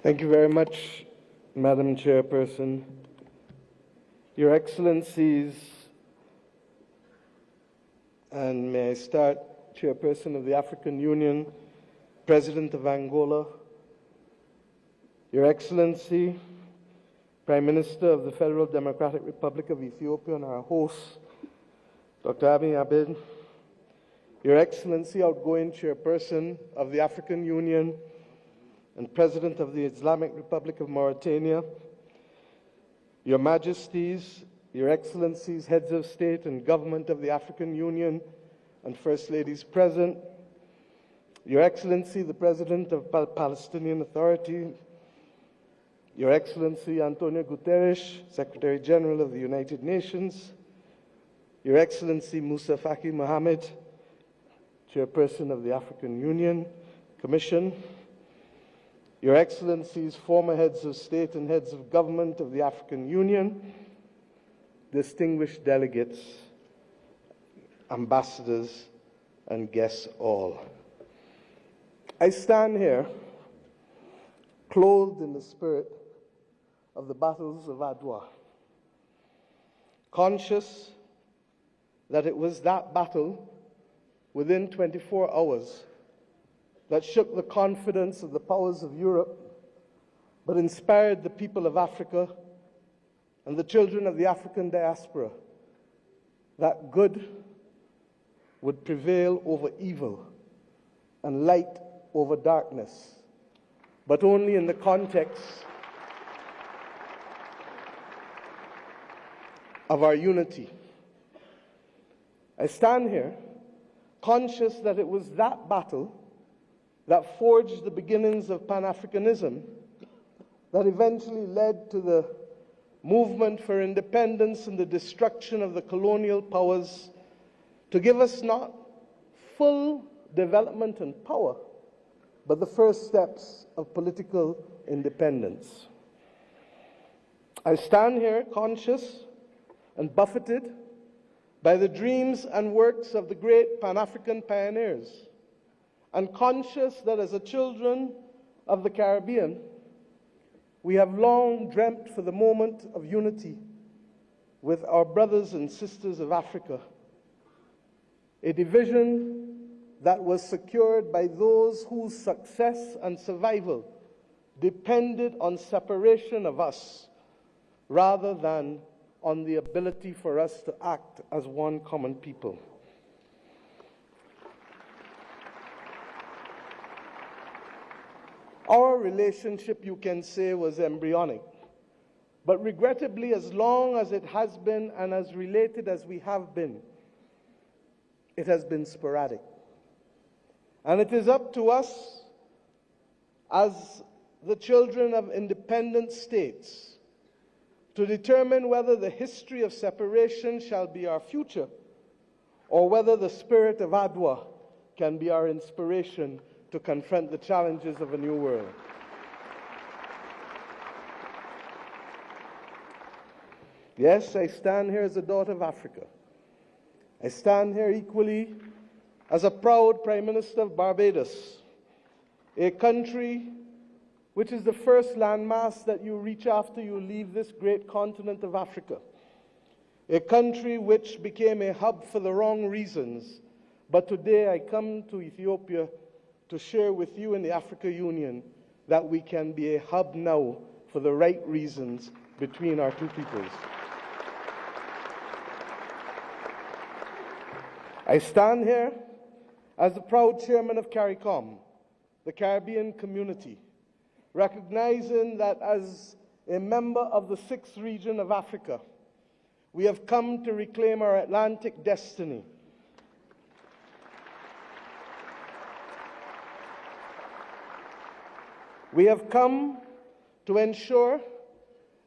Thank you very much, Madam Chairperson. Your Excellencies, and may I start, Chairperson of the African Union, President of Angola, Your Excellency, Prime Minister of the Federal Democratic Republic of Ethiopia, and our host, Dr. Abiy, Your Excellency, outgoing Chairperson of the African Union and President of the Islamic Republic of Mauritania, Your Majesties, Your Excellencies, Heads of State and Government of the African Union and First Ladies present, Your Excellency, the President of the Palestinian Authority, Your Excellency Antonio Guterres, Secretary General of the United Nations, Your Excellency Musa Faki Mohammed, Chairperson of the African Union Commission, Your Excellencies, former heads of state and heads of government of the African Union, distinguished delegates, ambassadors, and guests all. I stand here clothed in the spirit of the battles of Adwa, conscious that it was that battle within 24 hours that shook the confidence of the powers of Europe, but inspired the people of Africa and the children of the African diaspora that good would prevail over evil and light over darkness, but only in the context of our unity. I stand here conscious that it was that battle that forged the beginnings of Pan-Africanism that eventually led to the movement for independence and the destruction of the colonial powers to give us not full development and power, but the first steps of political independence. I stand here conscious and buffeted by the dreams and works of the great Pan-African pioneers, and conscious that as a children of the Caribbean, we have long dreamt for the moment of unity with our brothers and sisters of Africa, a division that was secured by those whose success and survival depended on separation of us rather than on the ability for us to act as one common people. Our relationship, you can say, was embryonic, but regrettably, as long as it has been and as related as we have been, it has been sporadic. And it is up to us as the children of independent states to determine whether the history of separation shall be our future or whether the spirit of Adwa can be our inspiration to confront the challenges of a new world. Yes, I stand here as a daughter of Africa. I stand here equally as a proud Prime Minister of Barbados, a country which is the first landmass that you reach after you leave this great continent of Africa, a country which became a hub for the wrong reasons. But today I come to Ethiopia to share with you in the African Union that we can be a hub now for the right reasons between our two peoples. I stand here as the proud chairman of CARICOM, the Caribbean community, recognizing that as a member of the 6th region of Africa, we have come to reclaim our Atlantic destiny. We have come to ensure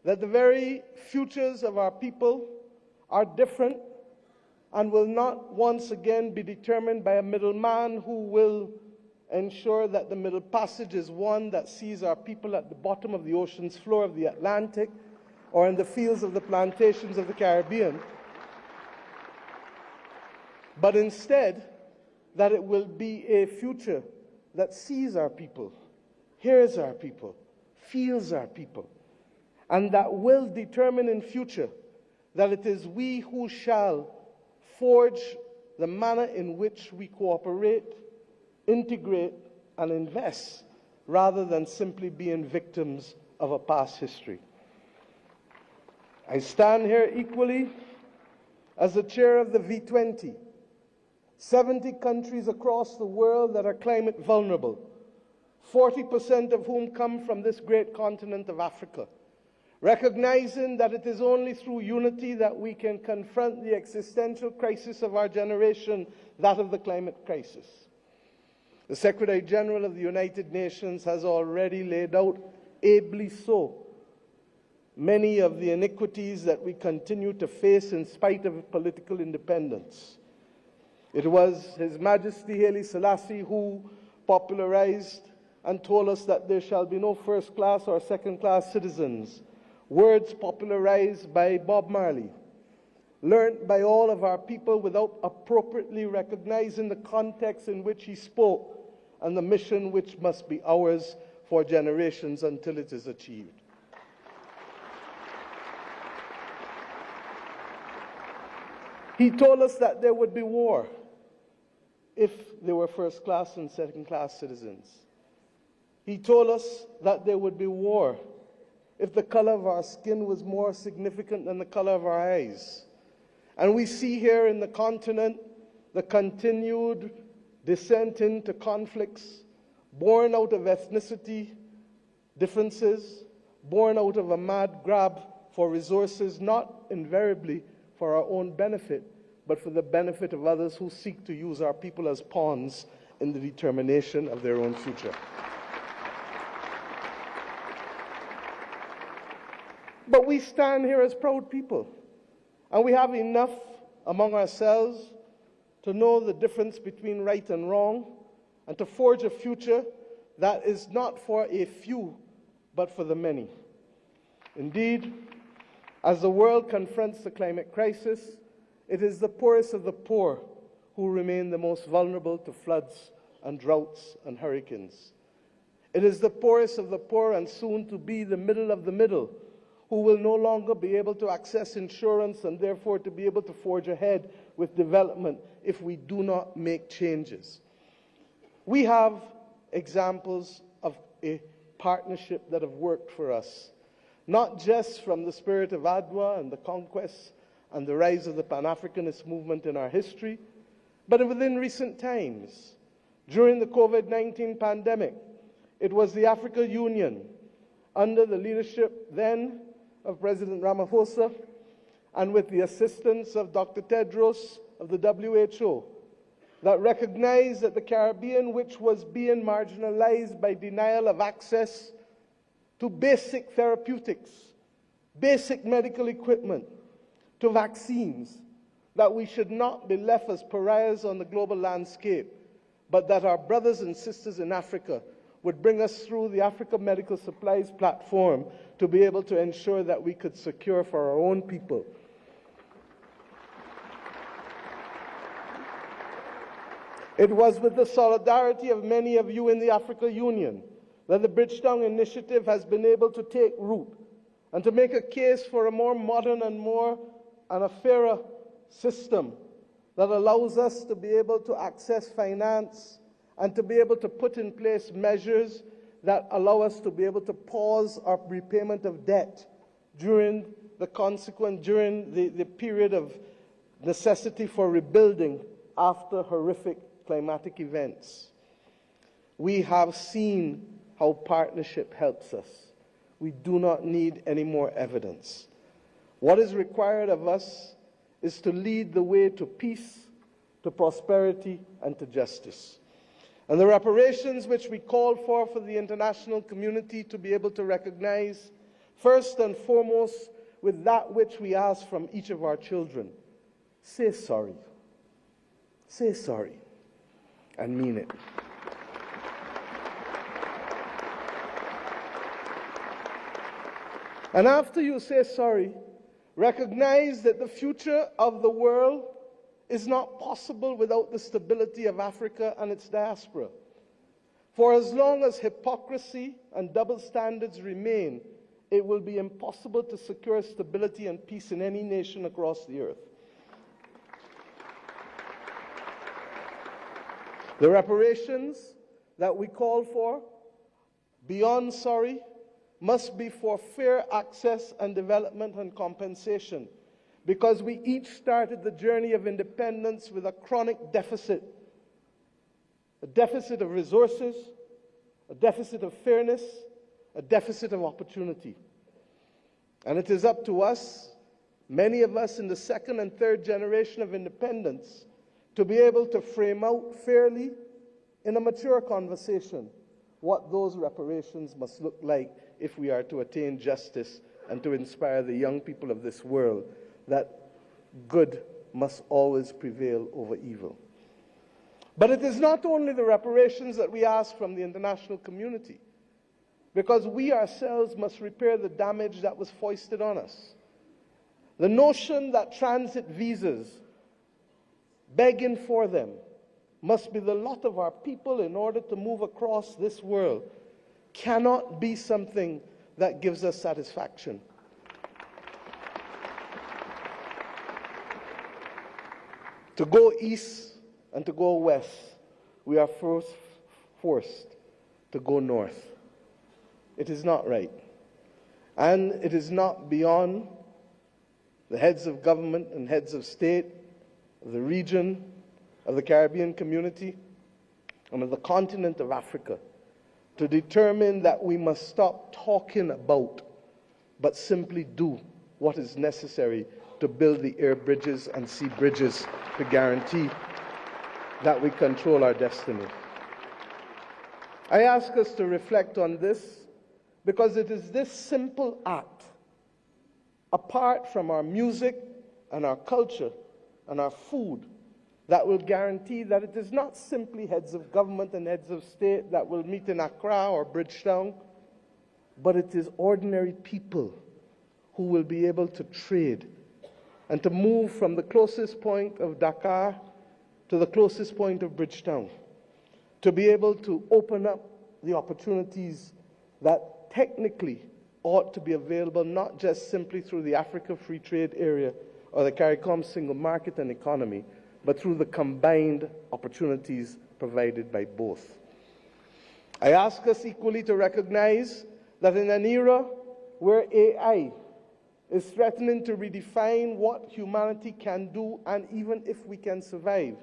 that the very futures of our people are different and will not once again be determined by a middleman who will ensure that the Middle Passage is one that sees our people at the bottom of the ocean's floor of the Atlantic or in the fields of the plantations of the Caribbean, but instead that it will be a future that sees our people hears our people, feels our people, and that will determine in future that it is we who shall forge the manner in which we cooperate, integrate, and invest, rather than simply being victims of a past history. I stand here equally as the chair of the V20, 70 countries across the world that are climate vulnerable, 40% of whom come from this great continent of Africa, recognizing that it is only through unity that we can confront the existential crisis of our generation, that of the climate crisis. The Secretary General of the United Nations has already laid out, ably so, many of the iniquities that we continue to face in spite of political independence. It was His Majesty Haile Selassie who popularized and told us that there shall be no first-class or second-class citizens, words popularized by Bob Marley, learnt by all of our people without appropriately recognizing the context in which he spoke and the mission which must be ours for generations until it is achieved. He told us that there would be war if there were first-class and second-class citizens. He told us that there would be war if the color of our skin was more significant than the color of our eyes. And we see here in the continent the continued descent into conflicts, born out of ethnicity differences, born out of a mad grab for resources, not invariably for our own benefit, but for the benefit of others who seek to use our people as pawns in the determination of their own future. But we stand here as proud people, and we have enough among ourselves to know the difference between right and wrong, and to forge a future that is not for a few, but for the many. Indeed, as the world confronts the climate crisis, it is the poorest of the poor who remain the most vulnerable to floods and droughts and hurricanes. It is the poorest of the poor, and soon to be the middle of the middle, who will no longer be able to access insurance and therefore to be able to forge ahead with development if we do not make changes. We have examples of a partnership that have worked for us, not just from the spirit of Adwa and the conquest and the rise of the Pan-Africanist movement in our history, but within recent times. During the COVID-19 pandemic, it was the African Union, under the leadership then of President Ramaphosa, and with the assistance of Dr. Tedros of the WHO, that recognized that the Caribbean, which was being marginalized by denial of access to basic therapeutics, basic medical equipment, to vaccines, that we should not be left as pariahs on the global landscape, but that our brothers and sisters in Africa would bring us through the Africa Medical Supplies platform to be able to ensure that we could secure for our own people. It was with the solidarity of many of you in the Africa Union that the Bridgetown Initiative has been able to take root and to make a case for a more modern and a fairer system that allows us to be able to access finance and to be able to put in place measures that allow us to be able to pause our repayment of debt during the period of necessity for rebuilding after horrific climatic events. We have seen how partnership helps us. We do not need any more evidence. What is required of us is to lead the way to peace, to prosperity, and to justice. And the reparations which we call for the international community to be able to recognize, first and foremost, with that which we ask from each of our children. Say sorry. Say sorry. And mean it. And after you say sorry, recognize that the future of the world is not possible without the stability of Africa and its diaspora. For as long as hypocrisy and double standards remain, it will be impossible to secure stability and peace in any nation across the earth. The reparations that we call for, beyond sorry, must be for fair access and development and compensation, because we each started the journey of independence with a chronic deficit. A deficit of resources, a deficit of fairness, a deficit of opportunity. And it is up to us, many of us in the second and third generation of independence, to be able to frame out fairly in a mature conversation what those reparations must look like if we are to attain justice and to inspire the young people of this world that good must always prevail over evil. But it is not only the reparations that we ask from the international community, because we ourselves must repair the damage that was foisted on us. The notion that transit visas, begging for them, must be the lot of our people in order to move across this world cannot be something that gives us satisfaction. To go east and to go west, we are first forced to go north. It is not right. And it is not beyond the heads of government and heads of state of the region, of the Caribbean community, and of the continent of Africa to determine that we must stop talking about, but simply do what is necessary to build the air bridges and sea bridges to guarantee that we control our destiny. I ask us to reflect on this because it is this simple act, apart from our music and our culture and our food, that will guarantee that it is not simply heads of government and heads of state that will meet in Accra or Bridgetown, but it is ordinary people who will be able to trade and to move from the closest point of Dakar to the closest point of Bridgetown, to be able to open up the opportunities that technically ought to be available not just simply through the Africa Free Trade Area or the CARICOM single market and economy, but through the combined opportunities provided by both. I ask us equally to recognize that in an era where AI is threatening to redefine what humanity can do and even if we can survive,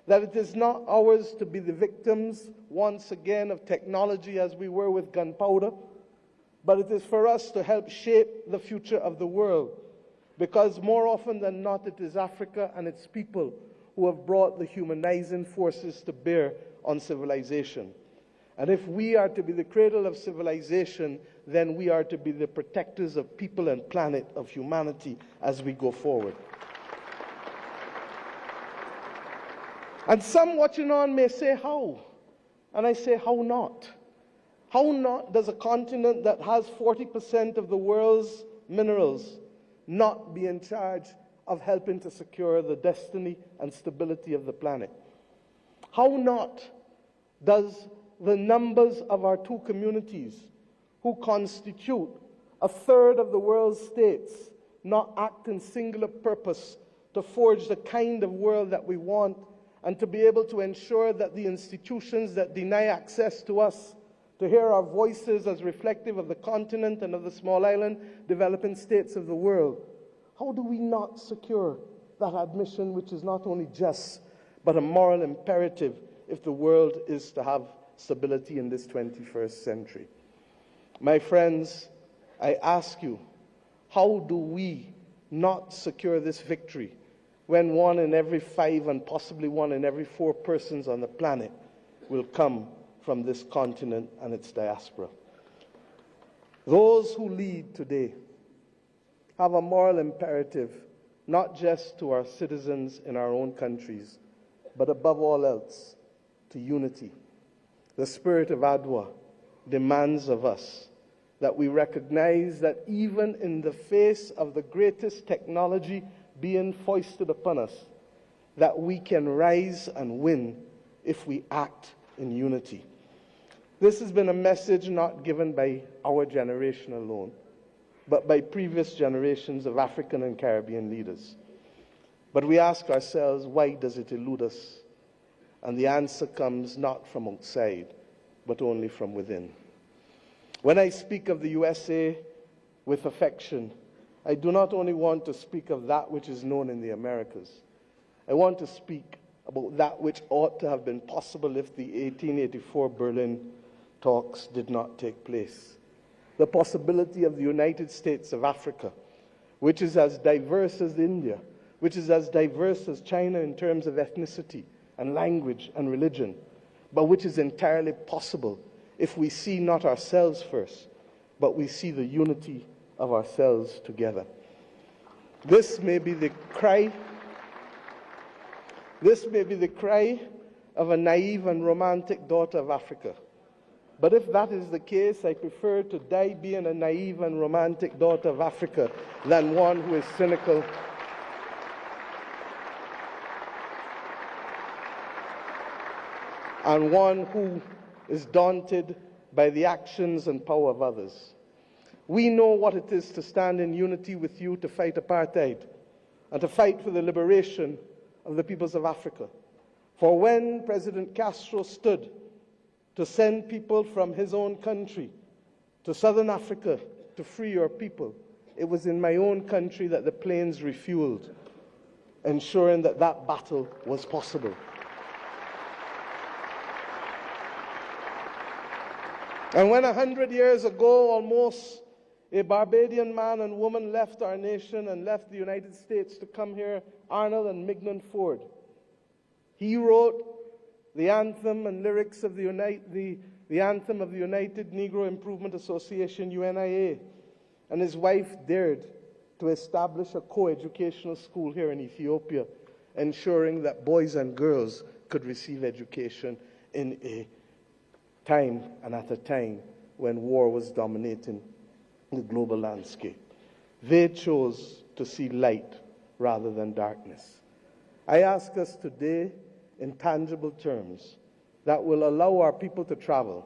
that it is not ours to be the victims once again of technology as we were with gunpowder, but it is for us to help shape the future of the world, because more often than not it is Africa and its people who have brought the humanizing forces to bear on civilization. And if we are to be the cradle of civilization, then we are to be the protectors of people and planet, of humanity, as we go forward. And some watching on may say, how? And I say, how not? How not does a continent that has 40% of the world's minerals not be in charge of helping to secure the destiny and stability of the planet? How not does the numbers of our two communities, who constitute a third of the world's states, not act in singular purpose to forge the kind of world that we want and to be able to ensure that the institutions that deny access to us, to hear our voices as reflective of the continent and of the small island developing states of the world, how do we not secure that admission, which is not only just, but a moral imperative if the world is to have stability in this 21st century? My friends, I ask you, how do we not secure this victory when 1 in every 5 and possibly 1 in every 4 persons on the planet will come from this continent and its diaspora? Those who lead today have a moral imperative, not just to our citizens in our own countries, but above all else, to unity. The spirit of Adwa demands of us that we recognize that even in the face of the greatest technology being foisted upon us, that we can rise and win if we act in unity. This has been a message not given by our generation alone, but by previous generations of African and Caribbean leaders. But we ask ourselves, why does it elude us? And the answer comes not from outside, but only from within. When I speak of the USA with affection, I do not only want to speak of that which is known in the Americas. I want to speak about that which ought to have been possible if the 1884 Berlin talks did not take place. The possibility of the United States of Africa, which is as diverse as India, which is as diverse as China in terms of ethnicity and language and religion, but which is entirely possible if we see not ourselves first, but we see the unity of ourselves together. This may be the cry of a naive and romantic daughter of Africa. But if that is the case, I prefer to die being a naive and romantic daughter of Africa than one who is cynical and one who is daunted by the actions and power of others. We know what it is to stand in unity with you to fight apartheid and to fight for the liberation of the peoples of Africa. For when President Castro stood to send people from his own country to southern Africa to free your people, it was in my own country that the planes refueled, ensuring that that battle was possible. And when 100 years ago, almost, a Barbadian man and woman left our nation and left the United States to come here, Arnold and Mignon Ford, he wrote the anthem and lyrics of the anthem of the United Negro Improvement Association, UNIA, and his wife dared to establish a co-educational school here in Ethiopia, ensuring that boys and girls could receive education in a time and at a time when war was dominating the global landscape. They chose to see light rather than darkness. I ask us today, in tangible terms, that will allow our people to travel,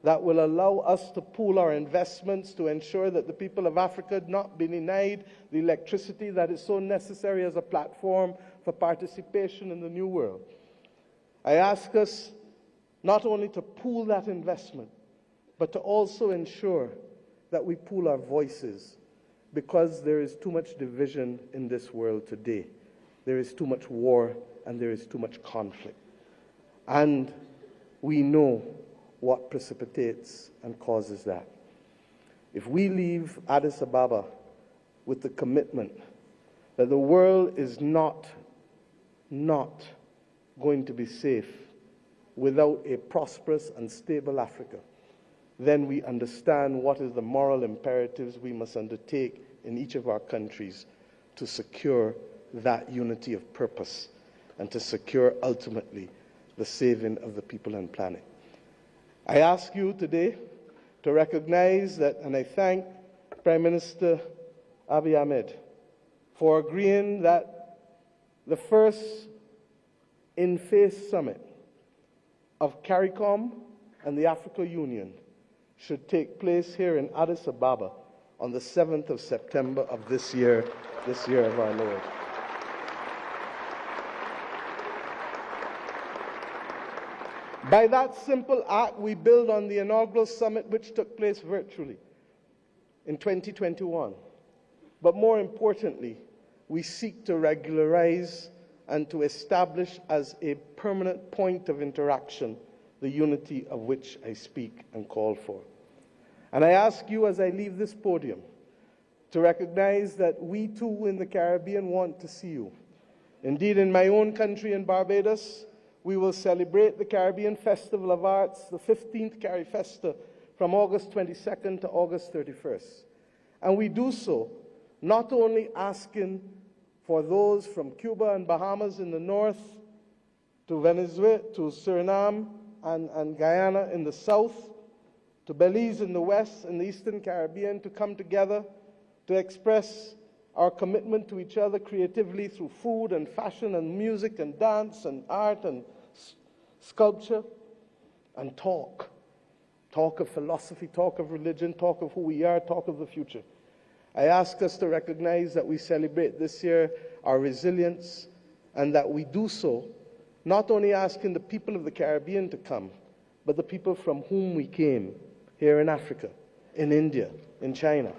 that will allow us to pool our investments to ensure that the people of Africa not be denied the electricity that is so necessary as a platform for participation in the new world. I ask us not only to pool that investment, but to also ensure that we pool our voices, because there is too much division in this world today. There is too much war and there is too much conflict. And we know what precipitates and causes that. If we leave Addis Ababa with the commitment that the world is not going to be safe without a prosperous and stable Africa, then we understand what is the moral imperatives we must undertake in each of our countries to secure that unity of purpose and to secure ultimately the saving of the people and planet. I ask you today to recognize that, and I thank Prime Minister Abiy Ahmed for agreeing that the first in-face summit of CARICOM and the Africa Union should take place here in Addis Ababa on the 7th of September of this year of our Lord. By that simple act, we build on the inaugural summit which took place virtually in 2021. But more importantly, we seek to regularize and to establish as a permanent point of interaction the unity of which I speak and call for. And I ask you as I leave this podium to recognize that we too in the Caribbean want to see you. Indeed, in my own country in Barbados, we will celebrate the Caribbean Festival of Arts, the 15th CariFesta, from August 22nd to August 31st. And we do so not only asking for those from Cuba and Bahamas in the north, to Venezuela, to Suriname and Guyana in the south, to Belize in the west and the Eastern Caribbean to come together to express our commitment to each other creatively through food and fashion and music and dance and art and sculpture, and talk talk of philosophy, talk of religion, talk of who we are, talk of the future. I ask us to recognize that we celebrate this year our resilience, and that we do so not only asking the people of the Caribbean to come, but the people from whom we came here in Africa, in India, in China,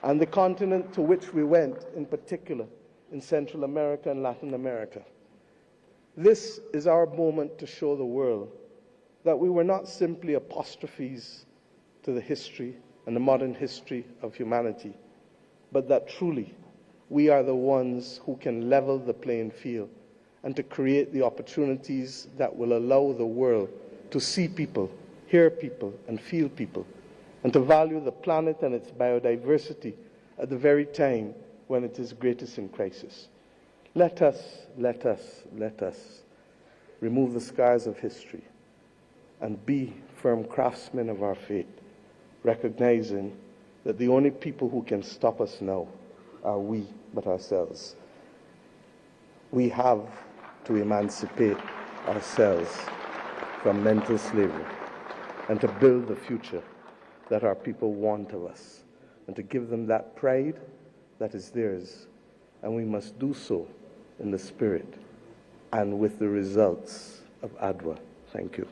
and the continent to which we went, in particular, in Central America and Latin America. This is our moment to show the world that we were not simply apostrophes to the history and the modern history of humanity, but that truly we are the ones who can level the playing field and to create the opportunities that will allow the world to see people, hear people, and feel people, and to value the planet and its biodiversity at the very time when it is greatest in crisis. Let us remove the scars of history and be firm craftsmen of our fate, recognizing that the only people who can stop us now are we, but ourselves. We have to emancipate ourselves from mental slavery and to build the future that our people want of us and to give them that pride that is theirs. And we must do so in the spirit and with the results of Adwa. Thank you.